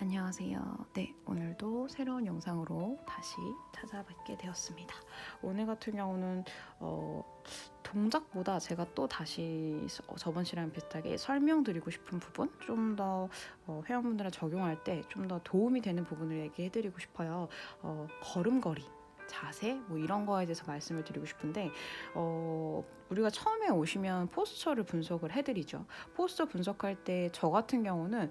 안녕하세요. 네, 오늘도 새로운 영상으로 다시 찾아뵙게 되었습니다. 오늘 같은 경우는 동작보다 제가 또 다시 저번 시간에 비슷하게 설명드리고 싶은 부분, 좀 더 회원분들한테 적용할 때 좀 더 도움이 되는 부분을 얘기해드리고 싶어요. 걸음걸이, 자세 뭐 이런 거에 대해서 말씀을 드리고 싶은데 우리가 처음에 오시면 포스처를 분석을 해드리죠. 포스처 분석할 때 저 같은 경우는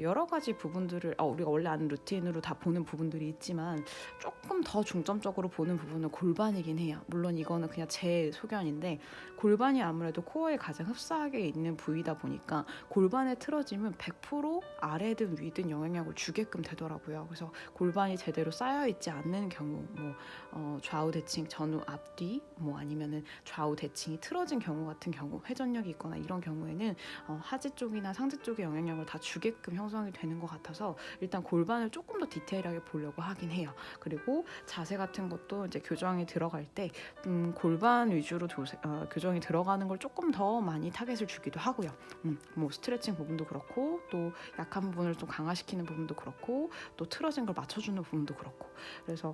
여러 가지 부분들을 우리가 원래 아는 루틴으로 다 보는 부분들이 있지만 조금 더 중점적으로 보는 부분은 골반이긴 해요. 물론 이거는 그냥 제 소견인데 골반이 아무래도 코어에 가장 흡사하게 있는 부위다 보니까 골반에 틀어지면 100% 아래든 위든 영향력을 주게끔 되더라고요. 그래서 골반이 제대로 쌓여있지 않는 경우 좌우 대칭 전후 앞뒤 아니면은 좌우 대칭이 틀어진 경우 같은 경우 회전력이 있거나 이런 경우에는 하지 쪽이나 상체 쪽의 영향력을 다 주게끔 형성이 되는 것 같아서 일단 골반을 조금 더 디테일하게 보려고 하긴 해요. 그리고 자세 같은 것도 이제 교정이 들어갈 때 골반 위주로 교정이 들어가는 걸 조금 더 많이 타겟을 주기도 하고요. 스트레칭 부분도 그렇고 또 약한 부분을 좀 강화시키는 부분도 그렇고 또 틀어진 걸 맞춰주는 부분도 그렇고 그래서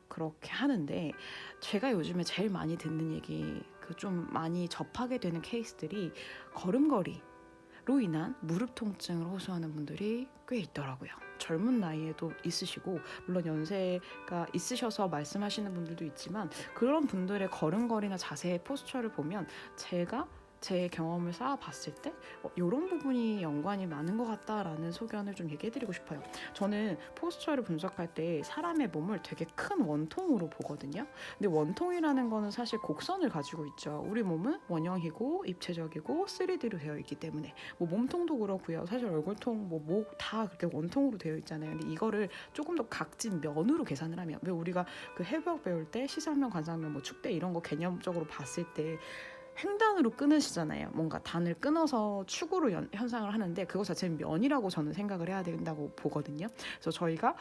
그렇게 하는데 제가 요즘에 제일 많이 듣는 얘기 좀 많이 접하게 되는 케이스들이 걸음걸이로 인한 무릎 통증을 호소하는 분들이 꽤 있더라고요. 젊은 나이에도 있으시고 물론 연세가 있으셔서 말씀하시는 분들도 있지만 그런 분들의 걸음걸이나 자세의 포스처를 보면 제가 제 경험을 쌓아봤을 때 이런 부분이 연관이 많은 것 같다라는 소견을 좀 얘기해드리고 싶어요. 저는 포스처를 분석할 때 사람의 몸을 되게 큰 원통으로 보거든요. 근데 원통이라는 거는 사실 곡선을 가지고 있죠. 우리 몸은 원형이고 입체적이고 3D로 되어 있기 때문에 몸통도 그렇고요. 사실 얼굴통, 목 다 그렇게 원통으로 되어 있잖아요. 근데 이거를 조금 더 각진 면으로 계산을 하면 왜 우리가 그 해부학 배울 때 시상면, 관상면, 축대 이런 거 개념적으로 봤을 때 횡단으로 끊으시잖아요. 뭔가 단을 끊어서 축으로 현상을 하는데 그거 자체는 면이라고 저는 생각을 해야 된다고 보거든요. 그래서 저희가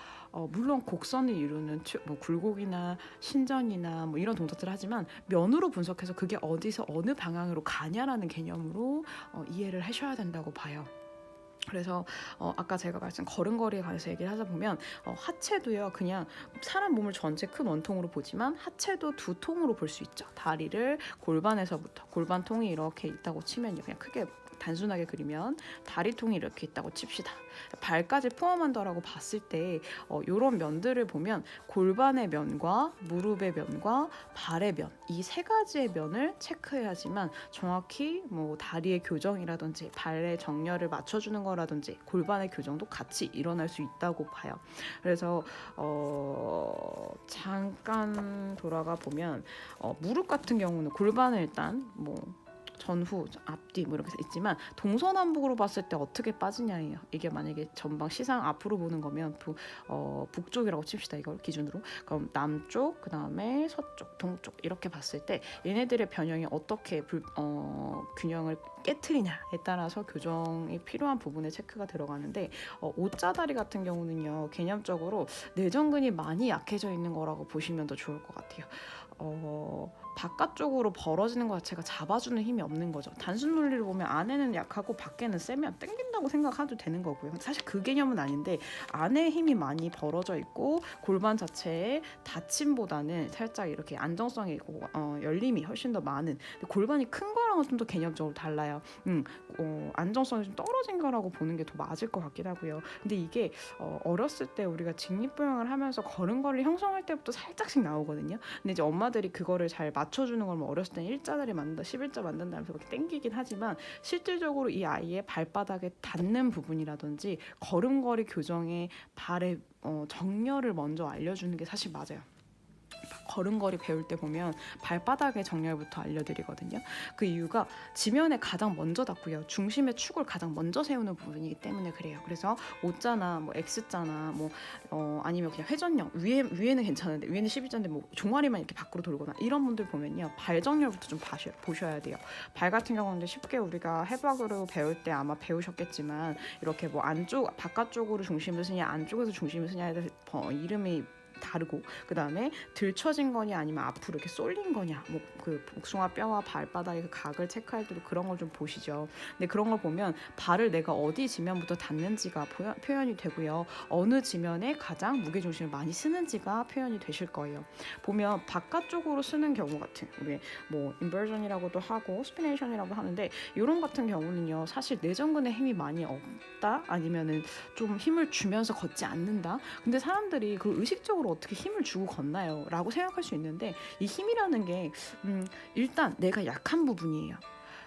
물론 곡선을 이루는 굴곡이나 신전이나 이런 동작들을 하지만 면으로 분석해서 그게 어디서 어느 방향으로 가냐라는 개념으로 이해를 하셔야 된다고 봐요. 그래서 아까 제가 말씀 걸음걸이에 관해서 얘기를 하자 보면 하체도요, 그냥 사람 몸을 전체 큰 원통으로 보지만 하체도 두 통으로 볼 수 있죠. 다리를 골반에서부터 골반통이 이렇게 있다고 치면요, 그냥 크게 단순하게 그리면 다리통이 이렇게 있다고 칩시다. 발까지 포함한다라고 봤을 때 이런 면들을 보면 골반의 면과 무릎의 면과 발의 면, 이 세 가지의 면을 체크해야지만 정확히 다리의 교정이라든지 발의 정렬을 맞춰주는 거라든지 골반의 교정도 같이 일어날 수 있다고 봐요. 그래서 잠깐 돌아가 보면 무릎 같은 경우는 골반을 일단 전후, 앞뒤 이렇게 있지만 동서남북으로 봤을 때 어떻게 빠지냐예요. 이게 만약에 전방 시상 앞으로 보는 거면 북쪽이라고 칩시다. 이걸 기준으로. 그럼 남쪽, 그 다음에 서쪽, 동쪽 이렇게 봤을 때 얘네들의 변형이 어떻게 균형을 깨트리냐에 따라서 교정이 필요한 부분에 체크가 들어가는데 O자다리 같은 경우는요, 개념적으로 내전근이 많이 약해져 있는 거라고 보시면 더 좋을 것 같아요. 바깥쪽으로 벌어지는 것 자체가 잡아주는 힘이 없는 거죠. 단순 논리를 보면 안에는 약하고 밖에는 세면 땡긴다고 생각해도 되는 거고요. 사실 그 개념은 아닌데 안에 힘이 많이 벌어져 있고 골반 자체에 닫힘보다는 살짝 이렇게 안정성이 있고 열림이 훨씬 더 많은, 골반이 큰 거랑은 좀 더 개념적으로 달라요. 안정성이 좀 떨어진 거라고 보는 게 더 맞을 것 같긴 하고요. 근데 이게 어렸을 때 우리가 직립보양을 하면서 걸음걸이를 형성할 때부터 살짝씩 나오거든요. 근데 이제 엄마들이 그거를 잘 맞춰주는 걸 어렸을 때는 1자다리 만든다, 11자 만든다 하면서 그렇게 땡기긴 하지만 실질적으로 이 아이의 발바닥에 닿는 부분이라든지 걸음걸이 교정에 발의 정렬을 먼저 알려주는 게 사실 맞아요. 걸음걸이 배울 때 보면 발바닥의 정렬부터 알려드리거든요. 그 이유가 지면에 가장 먼저 닿고요, 중심의 축을 가장 먼저 세우는 부분이기 때문에 그래요. 그래서 O자나 X자나 아니면 그냥 회전력 위에는 괜찮은데 위에는 11자인데 종아리만 이렇게 밖으로 돌거나 이런 분들 보면요, 발 정렬부터 좀 보셔야 돼요. 발 같은 경우는 쉽게 우리가 해부학으로 배울 때 아마 배우셨겠지만 이렇게 바깥쪽으로 중심을 쓰냐 안쪽에서 중심을 쓰냐에 대해서 이름이 다르고, 그 다음에 들쳐진 거냐 아니면 앞으로 이렇게 쏠린 거냐, 뭐 그 복숭아 뼈와 발바닥의 그 각을 체크할 때도 그런 걸 좀 보시죠. 근데 그런 걸 보면 발을 내가 어디 지면부터 닿는지가 표현이 되고요. 어느 지면에 가장 무게중심을 많이 쓰는지가 표현이 되실 거예요. 보면 바깥쪽으로 쓰는 경우 같은, 우리 뭐 인버전이라고도 하고 스피네이션이라고 하는데, 이런 같은 경우는요, 사실 내전근에 힘이 많이 없다, 아니면은 좀 힘을 주면서 걷지 않는다. 근데 사람들이 그 의식적으로 어떻게 힘을 주고 걷나요? 라고 생각할 수 있는데, 이 힘이라는 게 일단 내가 약한 부분이에요.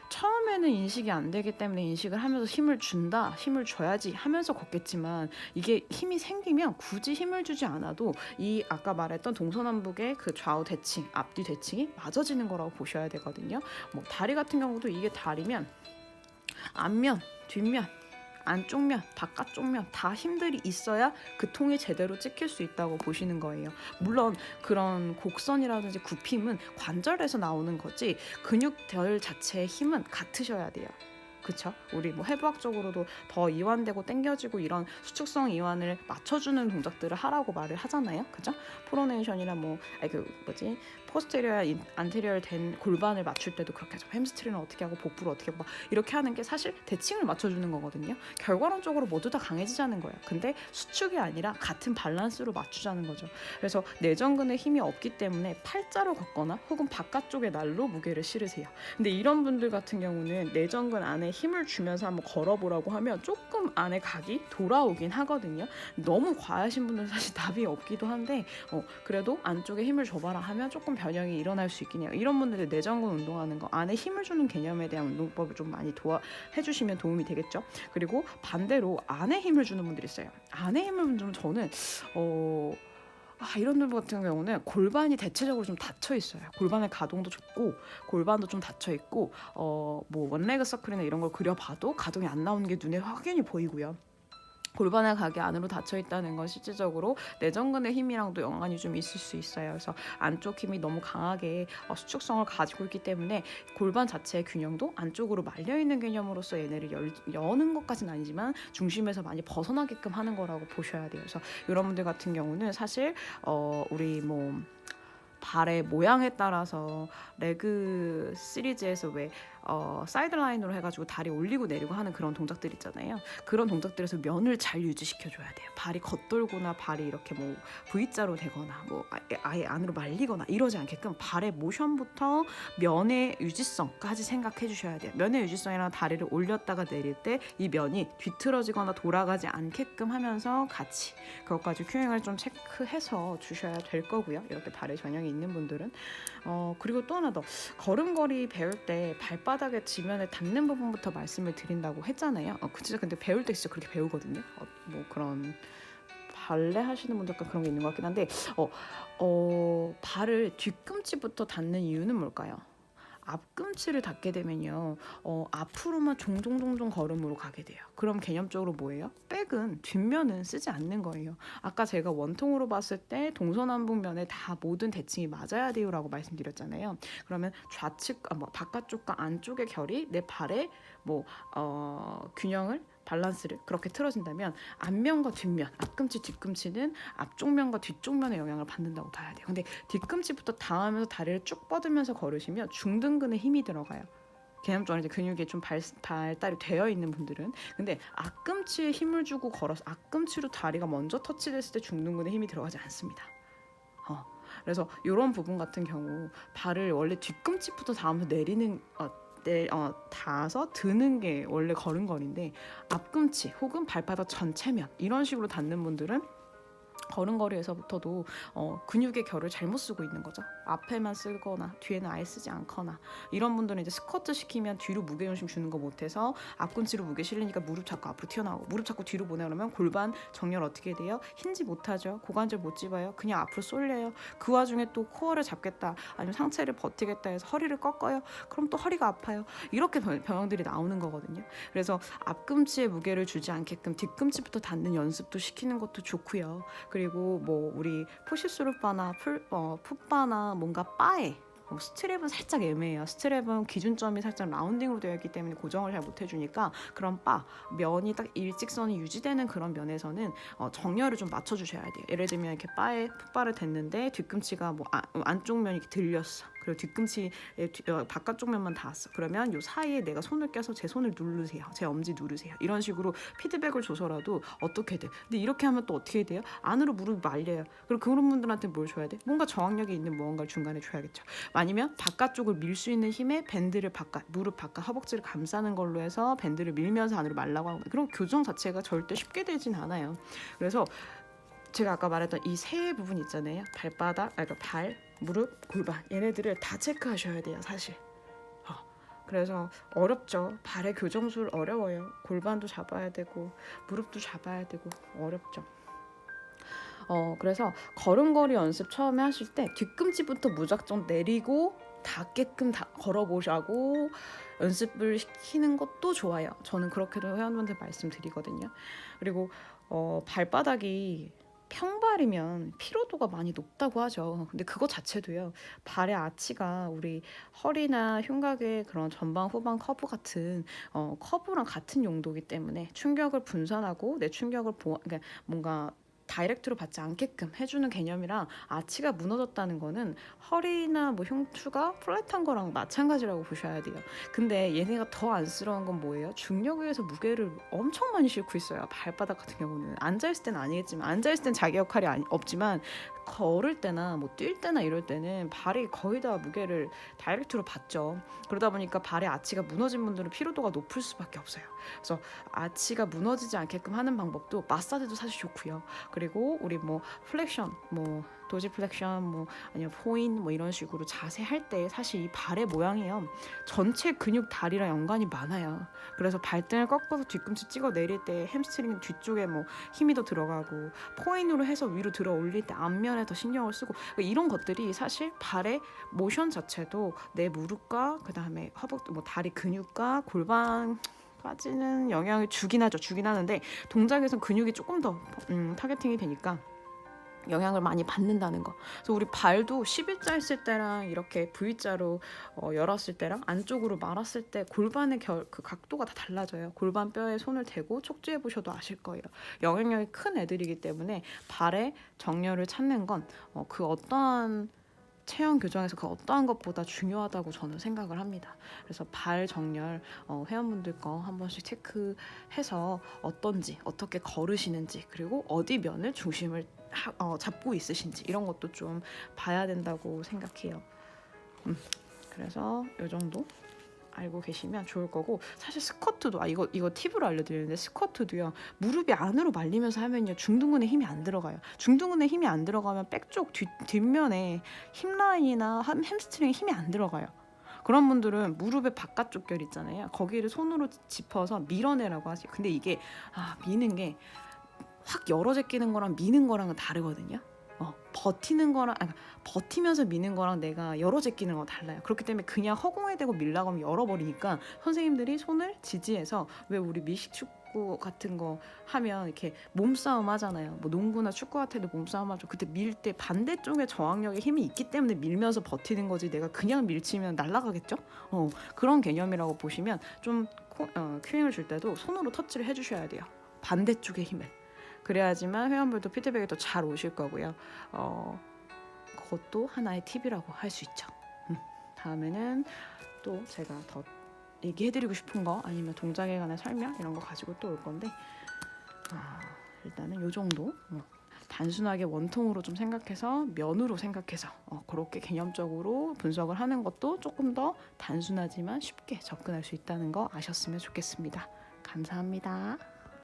처음에는 인식이 안 되기 때문에 인식을 하면서 힘을 준다, 힘을 줘야지 하면서 걷겠지만, 이게 힘이 생기면 굳이 힘을 주지 않아도 이 아까 말했던 동서남북의 그 좌우 대칭, 앞뒤 대칭이 맞아지는 거라고 보셔야 되거든요. 뭐 다리 같은 경우도 이게 다리면 앞면, 뒷면, 안쪽면, 바깥쪽면 다 힘들이 있어야 그 통이 제대로 찍힐 수 있다고 보시는 거예요. 물론 그런 곡선이라든지 굽힘은 관절에서 나오는 거지 근육들 자체의 힘은 같으셔야 돼요. 그쵸? 우리 뭐 해부학적으로도 더 이완되고 당겨지고 이런 수축성 이완을 맞춰주는 동작들을 하라고 말을 하잖아요. 그죠? 프로네이션이나 뭐 포스테리어, 안테리어 된 골반을 맞출 때도 그렇게 하죠. 햄스트링을 어떻게 하고 복부를 어떻게 하고 막 이렇게 하는 게 사실 대칭을 맞춰주는 거거든요. 결과론적으로 모두 다 강해지자는 거예요. 근데 수축이 아니라 같은 밸런스로 맞추자는 거죠. 그래서 내전근에 힘이 없기 때문에 팔자로 걷거나 혹은 바깥쪽에 날로 무게를 실으세요. 근데 이런 분들 같은 경우는 내전근 안에 힘을 주면서 한번 걸어보라고 하면 조금 안에 각이 돌아오긴 하거든요. 너무 과하신 분들은 사실 답이 없기도 한데 그래도 안쪽에 힘을 줘봐라 하면 조금 변형이 일어날 수 있긴 해요. 이런 분들은 내전근 운동하는 거, 안에 힘을 주는 개념에 대한 운동법을 좀 많이 해주시면 도움이 되겠죠. 그리고 반대로 안에 힘을 주는 분들이 있어요. 안에 힘을 주는 저는 이런 분들 같은 경우는 골반이 대체적으로 좀 닫혀 있어요. 골반의 가동도 좁고 골반도 좀 닫혀 있고 뭐 원레그 서클이나 이런 걸 그려봐도 가동이 안 나오는 게 눈에 확연히 보이고요. 골반의 각이 안으로 닫혀 있다는 건 실질적으로 내전근의 힘이랑도 연관이 좀 있을 수 있어요. 그래서 안쪽 힘이 너무 강하게 수축성을 가지고 있기 때문에 골반 자체의 균형도 안쪽으로 말려 있는 개념으로서 얘네를 여는 것까지는 아니지만 중심에서 많이 벗어나게끔 하는 거라고 보셔야 돼요. 그래서 이런 분들 같은 경우는 사실 우리 뭐 발의 모양에 따라서 레그 시리즈에서 왜 사이드 라인으로 해가지고 다리 올리고 내리고 하는 그런 동작들 있잖아요. 그런 동작들에서 면을 잘 유지시켜줘야 돼요. 발이 겉돌거나 발이 이렇게 뭐 V자로 되거나 뭐 아예 안으로 말리거나 이러지 않게끔 발의 모션부터 면의 유지성까지 생각해 주셔야 돼요. 면의 유지성이랑 다리를 올렸다가 내릴 때 이 면이 뒤틀어지거나 돌아가지 않게끔 하면서 같이 그것까지 큐행을 좀 체크해서 주셔야 될 거고요. 이렇게 발에 전형이 있는 분들은 그리고 또 하나 더, 걸음걸이 배울 때 발바닥에 지면에 닿는 부분부터 말씀을 드린다고 했잖아요. 진짜 근데 배울 때 진짜 그렇게 배우거든요. 뭐 그런 발레 하시는 분들 그런 게 있는 것 같긴 한데 발을 뒤꿈치부터 닿는 이유는 뭘까요? 앞꿈치를 닿게 되면요, 앞으로만 종종 걸음으로 가게 돼요. 그럼 개념적으로 뭐예요? 백은 뒷면은 쓰지 않는 거예요. 아까 제가 원통으로 봤을 때 동서남북면에 다 모든 대칭이 맞아야 돼요라고 말씀드렸잖아요. 그러면 좌측, 바깥쪽과 안쪽의 결이 내 발의 균형을 밸런스를 그렇게 틀어진다면 앞면과 뒷면, 앞꿈치, 뒤꿈치는 앞쪽 면과 뒤쪽 면의 영향을 받는다고 봐야 돼요. 근데 뒤꿈치부터 닿으면서 다리를 쭉 뻗으면서 걸으시면 중등근에 힘이 들어가요. 개념적으로 이제 근육이 좀 발달이 되어 있는 분들은. 근데 앞꿈치에 힘을 주고 걸어서 앞꿈치로 다리가 먼저 터치됐을 때 중등근에 힘이 들어가지 않습니다. 그래서 이런 부분 같은 경우 발을 원래 뒤꿈치부터 닿으면서 내리는 닿아서 드는 게 원래 걸음걸이인데, 앞꿈치 혹은 발바닥 전체면 이런 식으로 닿는 분들은 걸음걸이에서부터도 근육의 결을 잘못 쓰고 있는 거죠. 앞에만 쓰거나 뒤에는 아예 쓰지 않거나. 이런 분들은 이제 스쿼트 시키면 뒤로 무게중심 주는 거 못해서 앞꿈치로 무게 실리니까 무릎 잡고 앞으로 튀어나오고, 무릎 잡고 뒤로 보내 그러면 골반 정렬 어떻게 돼요? 힌지 못하죠. 고관절 못 집어요. 그냥 앞으로 쏠려요. 그 와중에 또 코어를 잡겠다, 아니면 상체를 버티겠다 해서 허리를 꺾어요. 그럼 또 허리가 아파요. 이렇게 병들이 나오는 거거든요. 그래서 앞꿈치에 무게를 주지 않게끔 뒤꿈치부터 닿는 연습도 시키는 것도 좋고요. 그리고 뭐 우리 푸시스루바나 풋바나 뭔가 바에 스트랩은 살짝 애매해요. 스트랩은 기준점이 살짝 라운딩으로 되어 있기 때문에 고정을 잘 못 해주니까 그런 면이 딱 일직선이 유지되는 그런 면에서는 정렬을 좀 맞춰주셔야 돼요. 예를 들면 이렇게 바에 풋바를 댔는데 뒤꿈치가 뭐 안쪽 면이 이렇게 들렸어. 그리고 뒤꿈치 바깥쪽 면만 닿았어. 그러면 요 사이에 내가 손을 껴서 제 손을 누르세요. 제 엄지 누르세요. 이런 식으로 피드백을 줘서라도 어떻게 돼. 근데 이렇게 하면 또 어떻게 돼요? 안으로 무릎이 말려요. 그리고 그런 분들한테 뭘 줘야 돼? 뭔가 저항력이 있는 무언가를 중간에 줘야겠죠. 아니면 바깥쪽을 밀 수 있는 힘에 밴드를 무릎 바깥 허벅지를 감싸는 걸로 해서 밴드를 밀면서 안으로 말라고 하고, 그런 교정 자체가 절대 쉽게 되진 않아요. 그래서 제가 아까 말했던 이 세 부분 있잖아요. 발바닥, 그러니까 발, 무릎, 골반, 얘네들을 다 체크하셔야 돼요, 사실. 그래서 어렵죠. 발의 교정술 어려워요. 골반도 잡아야 되고 무릎도 잡아야 되고 어렵죠. 그래서 걸음걸이 연습 처음에 하실 때 뒤꿈치부터 무작정 내리고 닿게끔 걸어보자고 연습을 시키는 것도 좋아요. 저는 그렇게도 회원분들 말씀드리거든요. 그리고 발바닥이 평발이면 피로도가 많이 높다고 하죠. 근데 그거 자체도요. 발의 아치가 우리 허리나 흉곽의 그런 전방 후방 커브 같은 커브랑 같은 용도이기 때문에 충격을 분산하고 내 충격을 그러니까 뭔가 다이렉트로 받지 않게끔 해주는 개념이랑, 아치가 무너졌다는 거는 허리나 뭐 흉추가 플랫한 거랑 마찬가지라고 보셔야 돼요. 근데 얘네가 더 안쓰러운 건 뭐예요? 중력에 의해서 무게를 엄청 많이 싣고 있어요. 발바닥 같은 경우는 앉아있을 때는 아니겠지만, 앉아있을 땐 자기 역할이 없지만 걸을 때나 뭐 뛸 때나 이럴 때는 발이 거의 다 무게를 다이렉트로 받죠. 그러다 보니까 발의 아치가 무너진 분들은 피로도가 높을 수밖에 없어요. 그래서 아치가 무너지지 않게끔 하는 방법도 마사지도 사실 좋고요. 그리고 우리 뭐 플렉션, 뭐 도지 플렉션, 뭐 아니면 포인, 뭐 이런 식으로 자세 할 때 사실 이 발의 모양이요, 전체 근육 다리랑 연관이 많아요. 그래서 발등을 꺾어서 뒤꿈치 찍어 내릴 때 햄스트링 뒤쪽에 뭐 힘이 더 들어가고, 포인으로 해서 위로 들어 올릴 때 앞면에 더 신경을 쓰고, 이런 것들이 사실 발의 모션 자체도 내 무릎과 그 다음에 허벅지, 뭐 다리 근육과 골반 까지는 영향을 주긴 하는데 동작에선 근육이 조금 더 타겟팅이 되니까 영향을 많이 받는다는 거. 그래서 우리 발도 11자 했을 때랑 이렇게 V자로 열었을 때랑 안쪽으로 말았을 때 골반의 그 각도가 다 달라져요. 골반 뼈에 손을 대고 척추해 보셔도 아실 거예요. 영향력이 큰 애들이기 때문에 발의 정렬을 찾는 건 그 어떠한 체형 교정에서 그 어떠한 것보다 중요하다고 저는 생각을 합니다. 그래서 발 정렬 회원분들 거 한 번씩 체크해서 어떤지, 어떻게 걸으시는지, 그리고 어디 면을 중심을 잡고 있으신지 이런 것도 좀 봐야 된다고 생각해요. 그래서 이 정도 알고 계시면 좋을 거고, 사실 스쿼트도 이거 팁으로 알려드리는데, 스쿼트도요, 무릎이 안으로 말리면서 하면요 중둔근에 힘이 안 들어가요. 중둔근에 힘이 안 들어가면 백쪽 뒷면에 힙라인이나 햄스트링에 힘이 안 들어가요. 그런 분들은 무릎의 바깥쪽 결 있잖아요, 거기를 손으로 짚어서 밀어내라고 하세요. 근데 이게 미는 게 확 열어 제끼는 거랑 미는 거랑은 다르거든요. 버티는 거랑 버티면서 미는 거랑 내가 열어 제끼는 거 달라요. 그렇기 때문에 그냥 허공에 대고 밀라고 하면 열어버리니까 선생님들이 손을 지지해서, 왜 우리 미식 축구 같은 거 하면 이렇게 몸싸움 하잖아요. 뭐 농구나 축구 같아도 몸싸움 하죠. 그때 밀 때 반대쪽에 저항력에 힘이 있기 때문에 밀면서 버티는 거지, 내가 그냥 밀치면 날아가겠죠? 그런 개념이라고 보시면, 좀 큐잉을 줄 때도 손으로 터치를 해주셔야 돼요. 반대쪽의 힘을. 그래야지만 회원분도 피드백이 더 잘 오실 거고요. 그것도 하나의 팁이라고 할 수 있죠. 다음에는 또 제가 더 얘기해드리고 싶은 거, 아니면 동작에 관한 설명 이런 거 가지고 또 올 건데, 일단은 요 정도 단순하게 원통으로 좀 생각해서 면으로 생각해서 그렇게 개념적으로 분석을 하는 것도 조금 더 단순하지만 쉽게 접근할 수 있다는 거 아셨으면 좋겠습니다. 감사합니다.